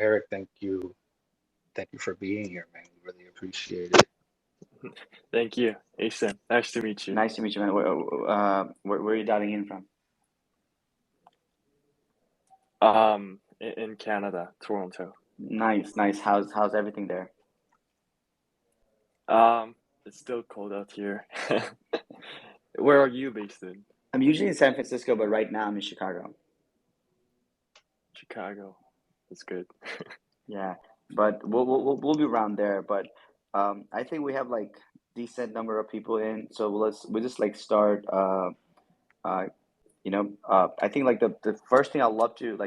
Eric, thank you for being here, man. We really appreciate it. Thank you, Asen. Nice to meet you. Nice to meet you, man. Where are you dialing in from? In Canada, Toronto. Nice, nice. How's everything there? Um, it's still cold out here. Where are you based in? I'm usually in San Francisco, but right now I'm in Chicago. Chicago. That's good. Yeah, but we'll be around there. But I think we have like decent number of people in, so we'll just like start. Uh, I think like the first thing I'd love to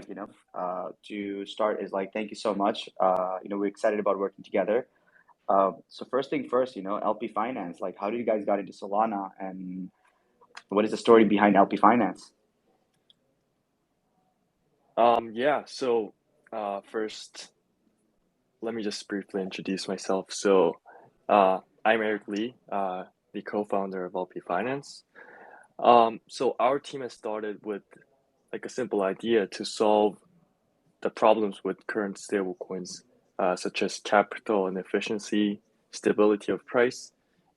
to start is like thank you so much. We're excited about working together. So first thing first, LP Finance. Like, how do you guys got into Solana, and what is the story behind LP Finance? Yeah, so first, let me just briefly introduce myself. So, I'm Eric Lee, the co-founder of LP Finance. So our team has started with like a simple idea to solve the problems with current stablecoins, such as capital inefficiency, stability of price,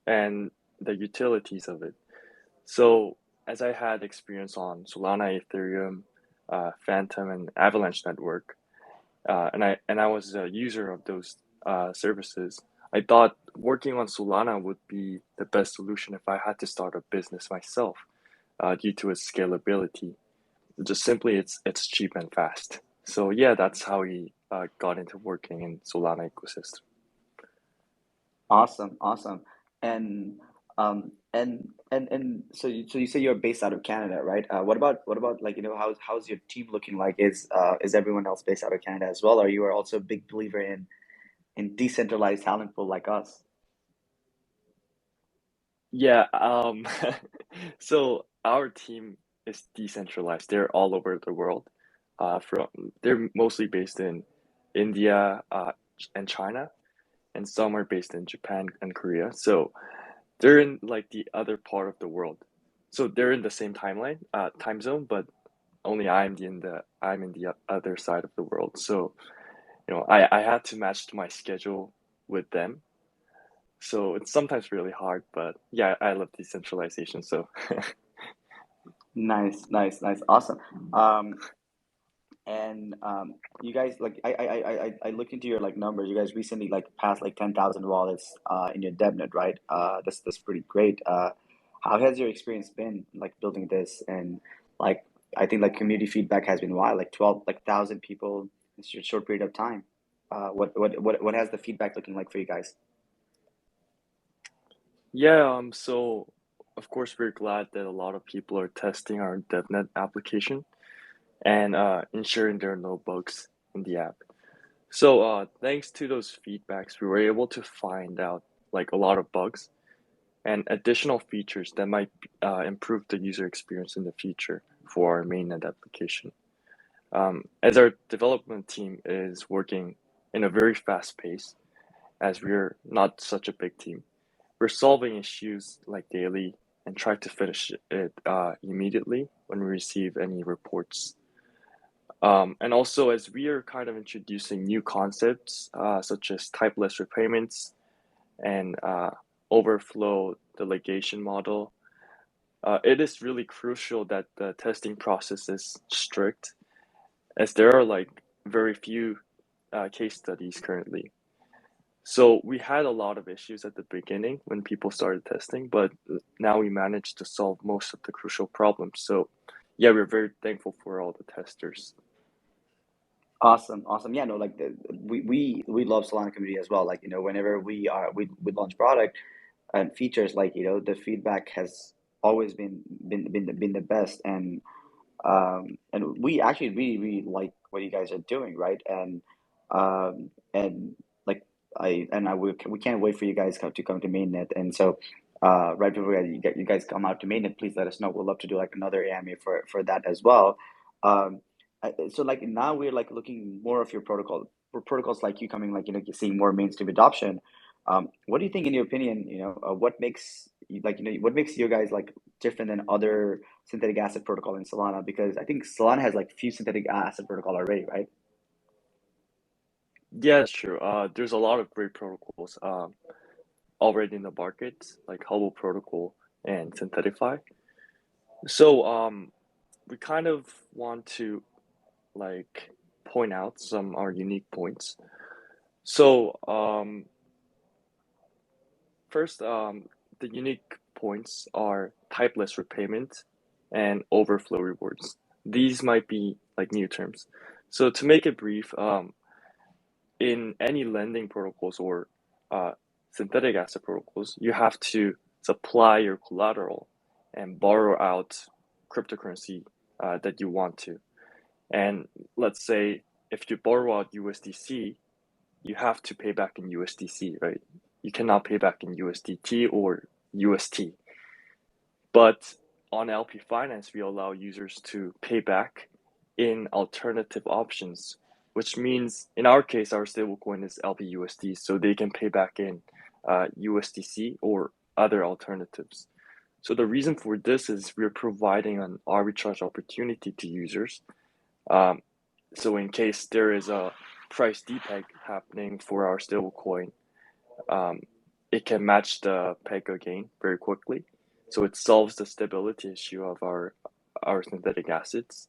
and the utilities of it. So, as I had experience on Solana, Ethereum, Phantom, and Avalanche network, and I was a user of those services, I thought working on Solana would be the best solution if I had to start a business myself, due to its scalability. Just simply, it's cheap and fast. So yeah, that's how we got into working in Solana ecosystem. Awesome, awesome. And so you say you're based out of Canada, right? What about like how's your team looking like? Is everyone else based out of Canada as well? Or you are also a big believer in decentralized talent pool like us? Yeah, so our team is decentralized. They're all over the world. From they're mostly based in India, and China, and some are based in Japan and Korea. So they're in like the other part of the world. So they're in the same time zone, but only I'm in the other side of the world. So I had to match my schedule with them. So it's sometimes really hard, but yeah, I love decentralization. So Nice, nice, nice, awesome. Um, and you guys like I looked into your like numbers. You guys recently like passed like 10,000 wallets in your DevNet, right? That's pretty great. How has your experience been like building this? And like I think like community feedback has been wild, like 12 like 1,000 people in a short period of time. What has the feedback looking like for you guys? yeah, so of course we're glad that a lot of people are testing our DevNet application and ensuring there are no bugs in the app. So thanks to those feedbacks, we were able to find out like a lot of bugs and additional features that might improve the user experience in the future for our mainnet application. As our development team is working in a very fast pace, as we're not such a big team, we're solving issues like daily and try to finish it immediately when we receive any reports. And also, as we are kind of introducing new concepts such as typeless repayments and overflow delegation model, it is really crucial that the testing process is strict, as there are like very few case studies currently. So we had a lot of issues at the beginning when people started testing, but now we managed to solve most of the crucial problems. So yeah, we're very thankful for all the testers. Awesome, awesome. Yeah, no, like we love Solana community as well. Like, whenever we launch product and features, like, the feedback has always been the best. And we actually really like what you guys are doing, right? And like we can't wait for you guys to come to mainnet. And so right before you guys come out to mainnet, please let us know. We'd love to do like another AMA for that as well. um so like now we're like looking more of your protocol for protocols like you coming, like, seeing more mainstream adoption. What do you think, in your opinion, what makes what makes you guys like different than other synthetic asset protocol in Solana? Because I think Solana has like few synthetic asset protocol already, right? Yeah, sure. There's a lot of great protocols already in the market, like Hubble Protocol and Synthetify. So we kind of want to like point out some our unique points. So first, the unique points are typeless repayment and overflow rewards. These might be like new terms. So to make it brief, in any lending protocols or uh, synthetic asset protocols, you have to supply your collateral and borrow out cryptocurrency that you want to. And let's say if you borrow out USDC, you have to pay back in USDC, right? You cannot pay back in USDT or UST. But on LP Finance, we allow users to pay back in alternative options, which means in our case, our stablecoin is LPUSD, so they can pay back in USDC or other alternatives. So the reason for this is we're providing an arbitrage opportunity to users. Um, so in case there is a price depeg happening for our stablecoin, um, it can match the peg again very quickly. So it solves the stability issue of our synthetic assets.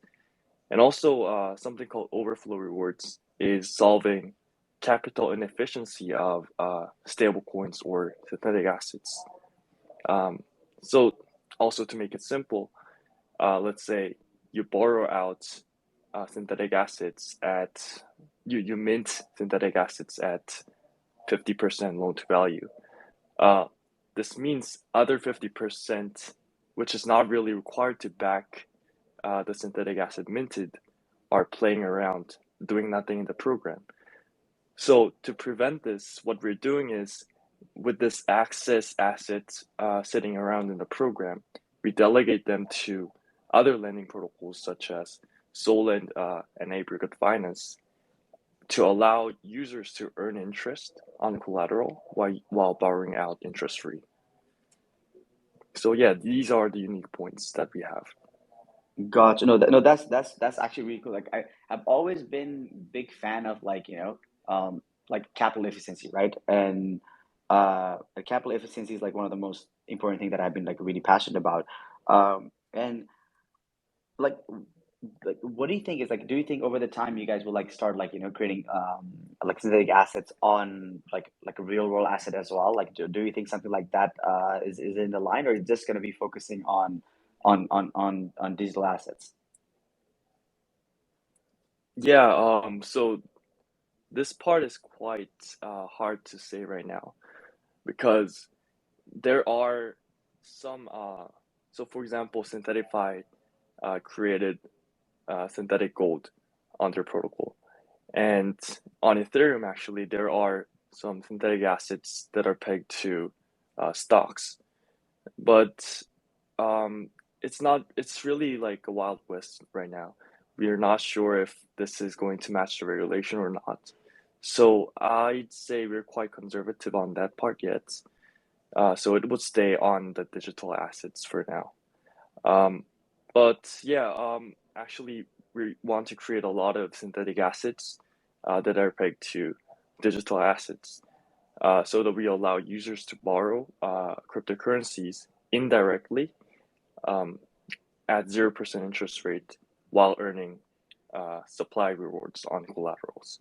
And also something called overflow rewards is solving capital inefficiency of stable coins or synthetic assets. Um, so also to make it simple, let's say you borrow out synthetic assets at you mint synthetic assets at 50% loan to value. Uh, this means other 50%, which is not really required to back the synthetic asset minted, are playing around, doing nothing in the program. So to prevent this, what we're doing is with this access asset sitting around in the program, we delegate them to other lending protocols such as Solend and Aggregate Finance to allow users to earn interest on collateral while borrowing out interest free. So yeah, these are the unique points that we have. Gotcha. No, no, that's actually really cool. Like I've always been big fan of like, like capital efficiency, right? And like capital efficiency is like one of the most important thing that I've been like really passionate about. And like what do you think is like, do you think over the time you guys will like start like, creating like synthetic assets on like a real world asset as well? Like do you think something like that is in the line, or is just going to be focusing on digital assets? Yeah, so this part is quite hard to say right now because there are some so for example, Synthetify created synthetic gold on their protocol. And on Ethereum, actually, there are some synthetic assets that are pegged to stocks. But um, it's really like a wild west right now. We are not sure if this is going to match the regulation or not. So I'd say we're quite conservative on that part yet. So it would stay on the digital assets for now. Um, but yeah, actually, we want to create a lot of synthetic assets that are pegged to digital assets, so that we allow users to borrow cryptocurrencies indirectly um, at 0% interest rate while earning supply rewards on collaterals.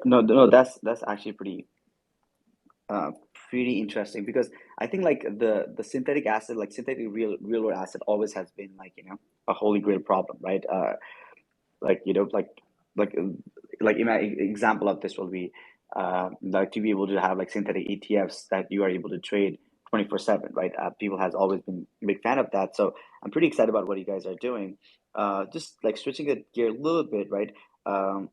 No, no, that's actually uh, pretty interesting, because I think like the synthetic asset, like synthetic real world asset, always has been like a holy grail problem, right? Like like like example of this will be like to be able to have like synthetic ETFs that you are able to trade 24/7, right? People has always been a big fan of that, so I'm pretty excited about what you guys are doing. Just like switching the gear a little bit, right? Um,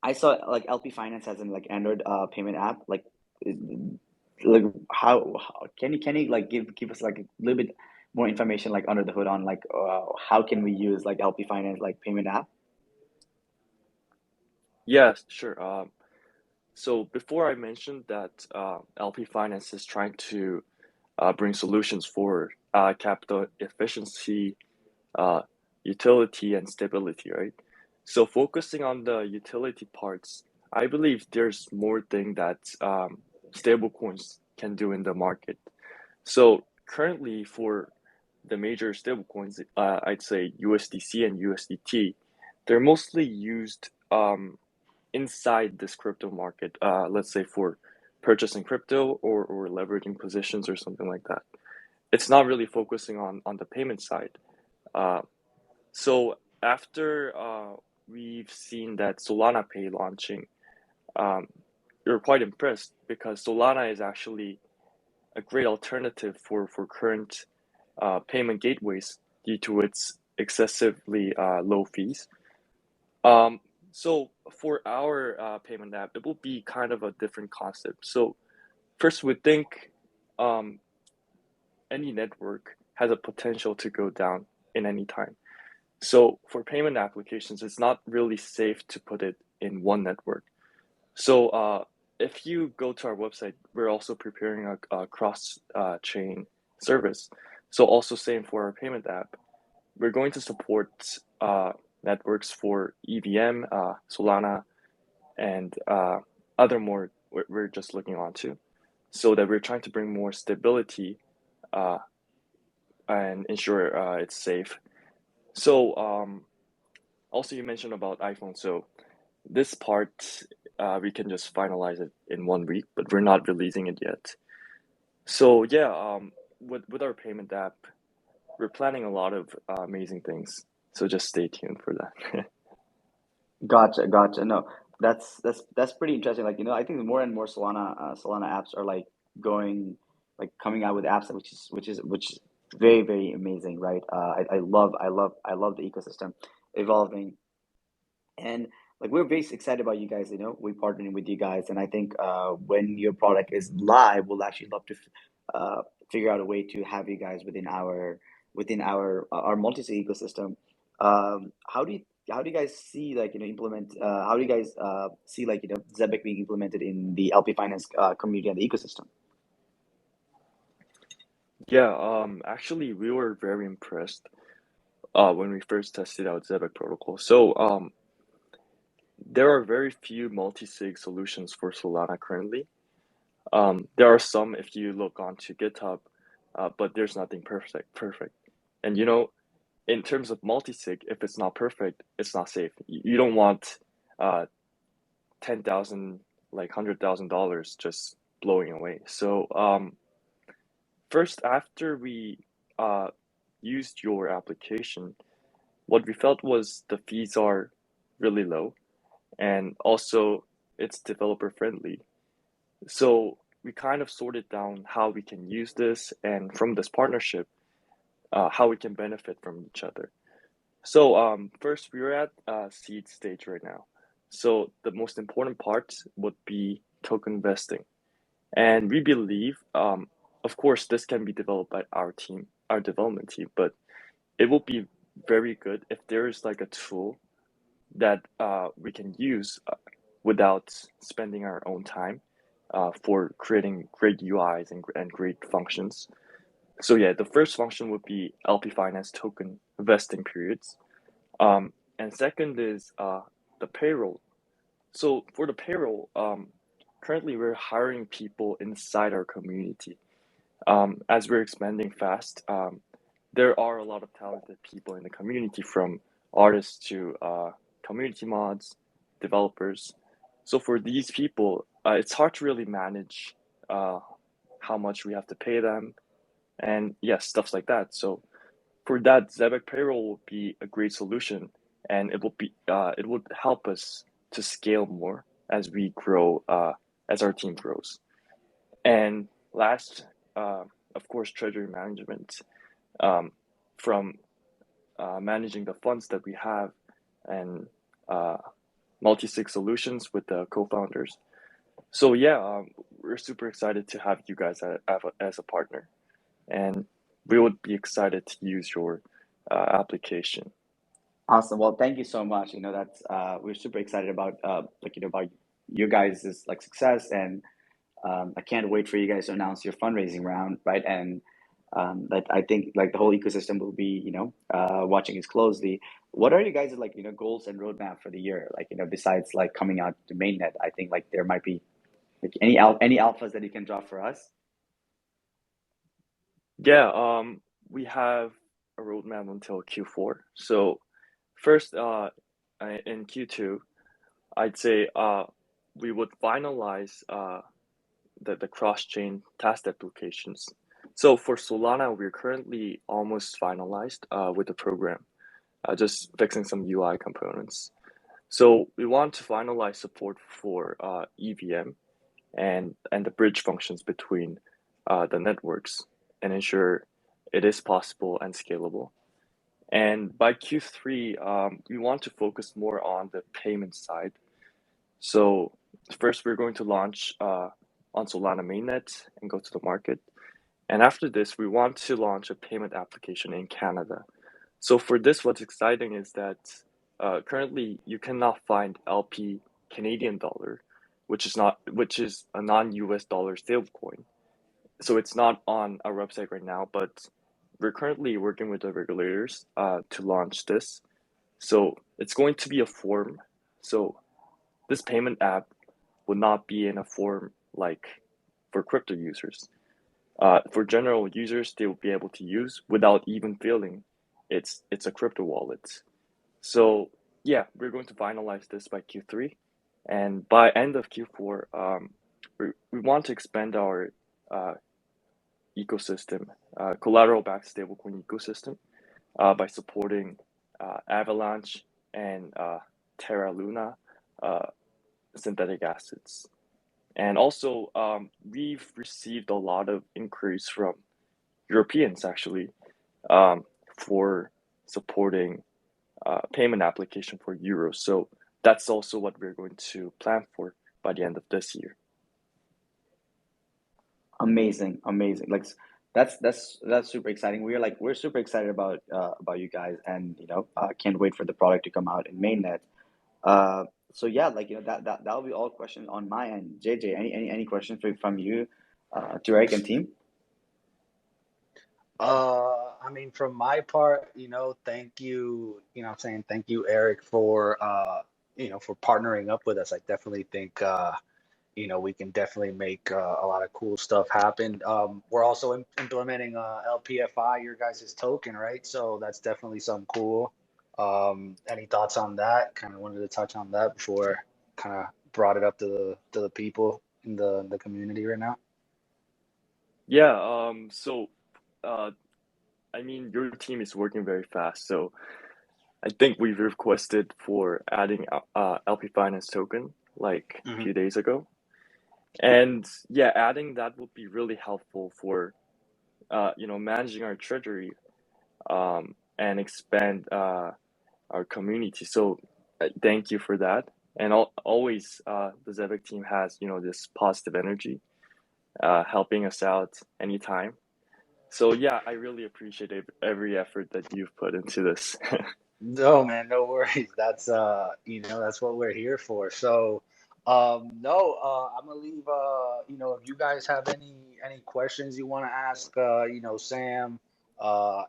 I saw like LP Finance has an like Android payment app. Like how can you like give us like a little bit more information like under the hood on like how can we use like LP Finance like payment app? Yes, sure. So before I mentioned that LP Finance is trying to bring solutions for capital efficiency, uh, utility, and stability, right? So focusing on the utility parts, I believe there's more thing that stablecoins can do in the market. So currently for the major stablecoins, I'd say USDC and USDT, they're mostly used inside this crypto market. Let's say for purchasing crypto or leveraging positions or something like that. It's not really focusing on the payment side. Uh, so after we've seen that Solana Pay launching, um, we're quite impressed because Solana is actually a great alternative for current payment gateways due to its excessively low fees. Um, so for our payment app, it will be kind of a different concept. So first, we think um, any network has a potential to go down in any time. So for payment applications, it's not really safe to put it in one network. So if you go to our website, we're also preparing a cross chain service. So also same for our payment app. We're going to support networks for EVM, Solana, and other more we're just looking onto, so that we're trying to bring more stability uh, and ensure it's safe. So also you mentioned about iPhone. So this part we can just finalize it in 1 week, but we're not releasing it yet. So yeah, with our payment app, we're planning a lot of amazing things. So just stay tuned for that. Gotcha, gotcha. No, that's pretty interesting. Like, I think more and more Solana apps are like going like coming out with apps which is very, very amazing, right? I love the ecosystem evolving. And like we're very excited about you guys, we partnering with you guys. And I think when your product is live, we'll actually love to figure out a way to have you guys within our multi-sig ecosystem. How do you guys see like implement how do you guys see like Zebec being implemented in the LP finance community and the ecosystem? Yeah, actually, we were very impressed when we first tested out Zebec protocol. So there are very few multi-sig solutions for Solana currently. There are some if you look onto GitHub, but there's nothing perfect. And in terms of multi-sig, if it's not perfect, it's not safe. You don't want 10,000, like $100,000 just blowing away. So first, after we uh, used your application, what we felt was the fees are really low, and also it's developer friendly. So we kind of sorted down how we can use this, and from this partnership, how we can benefit from each other. So first, we're at seed stage right now. So the most important part would be token vesting. And we believe, of course, this can be developed by our team, our development team, but it will be very good if there is like a tool that we can use without spending our own time for creating great UIs and great functions. So yeah, the first function would be LP Finance token vesting periods. And second is the payroll. So for the payroll, currently we're hiring people inside our community. As we're expanding fast, there are a lot of talented people in the community, from artists to community mods, developers. So for these people, it's hard to really manage uh, how much we have to pay them, and yes, stuff like that. So for that, Zebec payroll will be a great solution, and it would help us to scale more as we grow, as our team grows. And last, uh, of course, treasury management, um, from managing the funds that we have, and uh, multi-sig solutions with the co-founders. So yeah, we're super excited to have you guys as a partner, and we would be excited to use your application. Awesome. Well, thank you so much. That's we're super excited about about your guys' like success. And I can't wait for you guys to announce your fundraising round, right? And that I think like the whole ecosystem will be, watching us closely. What are you guys' like, goals and roadmap for the year? Like, besides like coming out to mainnet, I think like there might be like any alphas that you can draw for us. Yeah, we have a roadmap until Q4. So first, in Q2, I'd say we would finalize the cross-chain test applications. So for Solana, we're currently almost finalized with the program, just fixing some UI components. So we want to finalize support for EVM and the bridge functions between the networks and ensure it is possible and scalable. And by Q3, we want to focus more on the payment side. So first, we're going to launch on Solana mainnet and go to the market. And after this, we want to launch a payment application in Canada. So for this, what's exciting is that currently you cannot find LP Canadian dollar, which is a non-US dollar stablecoin. So it's not on our website right now, but we're currently working with the regulators to launch this. So it's going to be a form. So this payment app would not be in a form like for crypto users. For general users, they will be able to use without even feeling it's a crypto wallet. So yeah, we're going to finalize this by Q3, and by end of Q4, we want to expand our uh, ecosystem, collateral-backed stablecoin ecosystem, by supporting Avalanche and Terra Luna uh, synthetic assets. And also, we've received a lot of inquiries from Europeans actually um, for supporting payment application for euros. So that's also what we're going to plan for by the end of this year. Amazing, amazing. Like that's super exciting. We're super excited about you guys, and can't wait for the product to come out in mainnet. So yeah, like that'll be all questions on my end. JJ, any questions from you, to Eric and team? I mean, from my part, thank you, I'm saying thank you, Eric, for for partnering up with us. I definitely think we can definitely make a lot of cool stuff happen. We're also implementing LPFI, your guys' token, right? So that's definitely something cool. Any thoughts on that? Kind of wanted to touch on that before kind of brought it up to the people in the community right now. Yeah. So, uh, I mean, your team is working very fast. So I think we've requested for adding LP Finance token like a Hmm. few days ago. And yeah, adding that would be really helpful for managing our treasury and expand our community. So thank you for that. And always the Zebec team has this positive energy, helping us out anytime. So yeah, I really appreciate every effort that you've put into this. No, man, no worries. That's that's what we're here for. So, no, I'm gonna leave if you guys have any questions you want to ask Sam,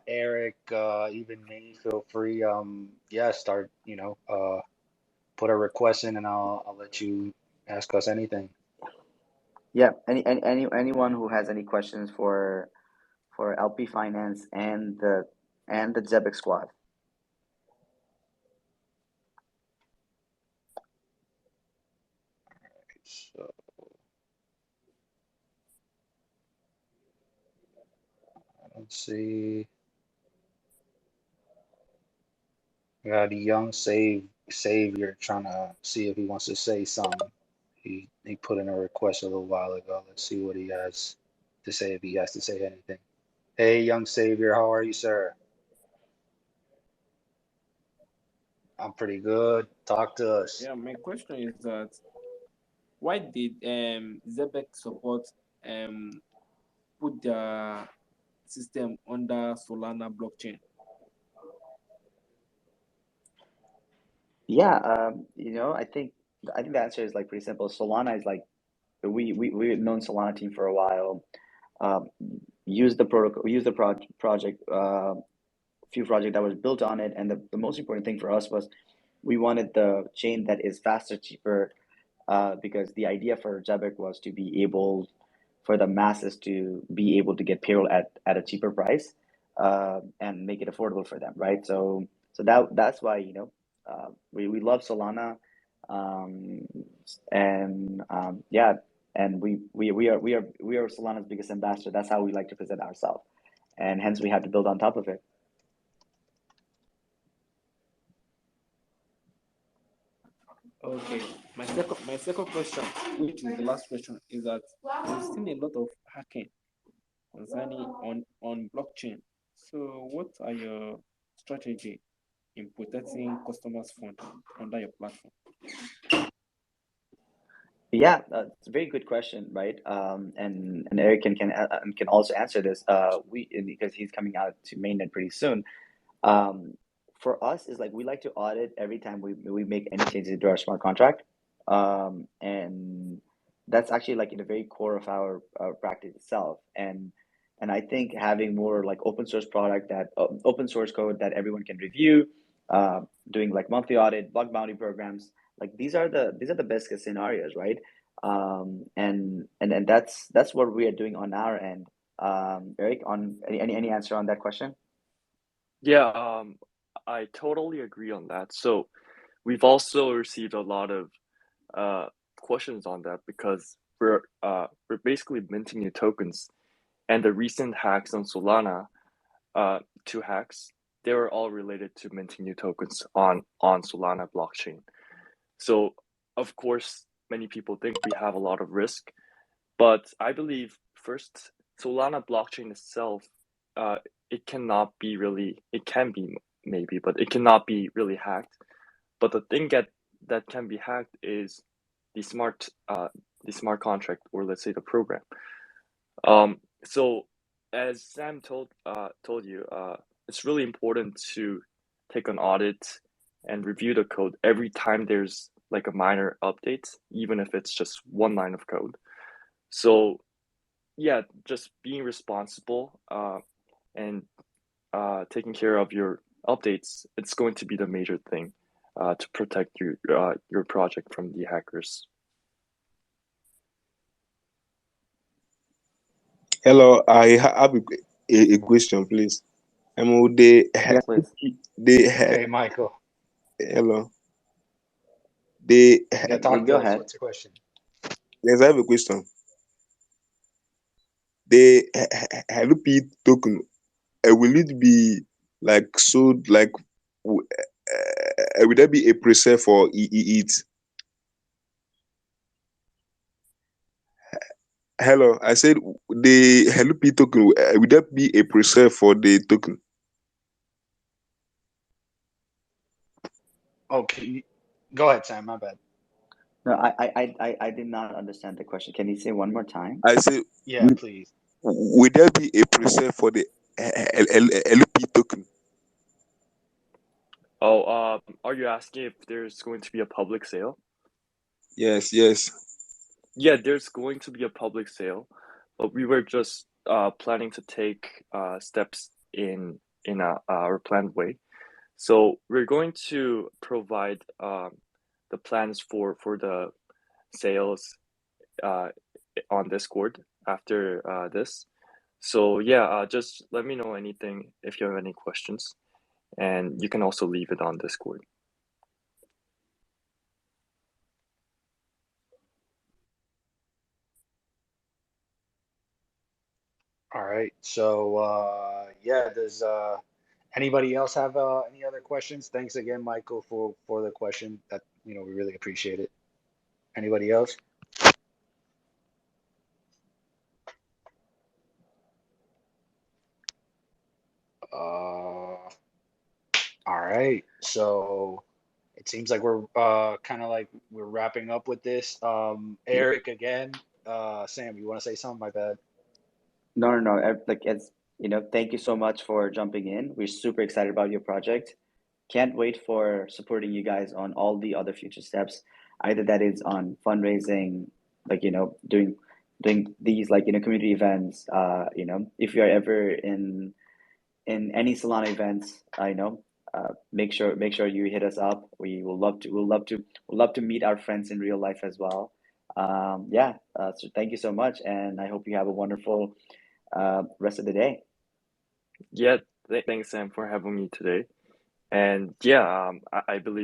Eric, even me, feel free. Yeah, start, put a request in and I'll let you ask us anything. Yeah, anyone who has any questions for LP Finance and the Zebec squad. So, let's see. We got a young savior trying to see if he wants to say something. He put in a request a little while ago. Let's see what he has to say if he has to say anything. Hey, young savior, how are you, sir? I'm pretty good. Talk to us. Yeah, my question is that why did Zebec support um put the system under Solana blockchain? Yeah, I think the answer is like pretty simple. Solana is like we've known Solana team for a while. Um, use the protocol, use the project, few project that was built on it. And the most important thing for us was we wanted the chain that is faster, cheaper, because the idea for Zebec was to be able for the masses to be able to get payroll at a cheaper price, and make it affordable for them, right? So that's why, we love Solana, um, and yeah, and we are Solana's biggest ambassador. That's how we like to present ourselves, and hence we had to build on top of it. Okay. My second question, which is the last question, is that we've seen a lot of hacking concerning on blockchain. So what are your strategy in protecting customers' funds under your platform? Yeah, it's a very good question, right? And Eric can also answer this. We Because he's coming out to mainnet pretty soon. Um, for us, is like we like to audit every time we make any changes to our smart contract, and that's actually like in the very core of our practice itself. And I think having more like open source product that open source code that everyone can review, doing like monthly audit, bug bounty programs, like these are the best case scenarios, right? And that's what we are doing on our end. Eric, on any answer on that question? Yeah, I totally agree on that. So we've also received a lot of uh, questions on that because we're basically minting new tokens, and the recent hacks on Solana, two hacks, they were all related to minting new tokens on Solana blockchain. So of course, many people think we have a lot of risk, but I believe first, Solana blockchain itself, uh, it can be maybe, but it cannot be really hacked. But the thing that can be hacked is the the smart contract, or let's say the program. So as Sam told you, it's really important to take an audit and review the code every time there's like a minor update, even if it's just one line of code. So yeah, just being responsible, and taking care of your updates, it's going to be the major thing to protect your project from the hackers. Hello, I have a question, please. They Yes, help please. they Hey, Michael, hello they yeah, You talk go to us. ahead. What's your question? yes, I have a question. The help token, will it be like sold like will there be a pre-sale for it? Hello, I said the help token, will there be a pre-sale for the token? Okay, go ahead, Sam. My bad. No, I did not understand the question. Can you say one more time? I said, Yeah, please. will there be a pre-sale for the LP token? Oh, are you asking if there's going to be a public sale? Yes, yes. Yeah, there's going to be a public sale, but we were just planning to take steps in our planned way. So we're going to provide the plans for the sales uh, on Discord after this. So yeah, just let me know anything if you have any questions, and you can also leave it on Discord. All right. So yeah, does anybody else have any other questions? Thanks again, Michael, for the question. That we really appreciate it. Anybody else? All right. So it seems like we're kind of like we're wrapping up with this. Eric again. Sam, you want to say something? My bad. No, no, no. Like it's thank you so much for jumping in. We're super excited about your project. Can't wait for supporting you guys on all the other future steps. Either that is on fundraising, like doing doing these like community events. If you're ever in any Solana events, make sure you hit us up. We will love to meet our friends in real life as well. Yeah. So thank you so much, and I hope you have a wonderful rest of the day. Yeah, thanks Sam for having me today. And yeah, I believe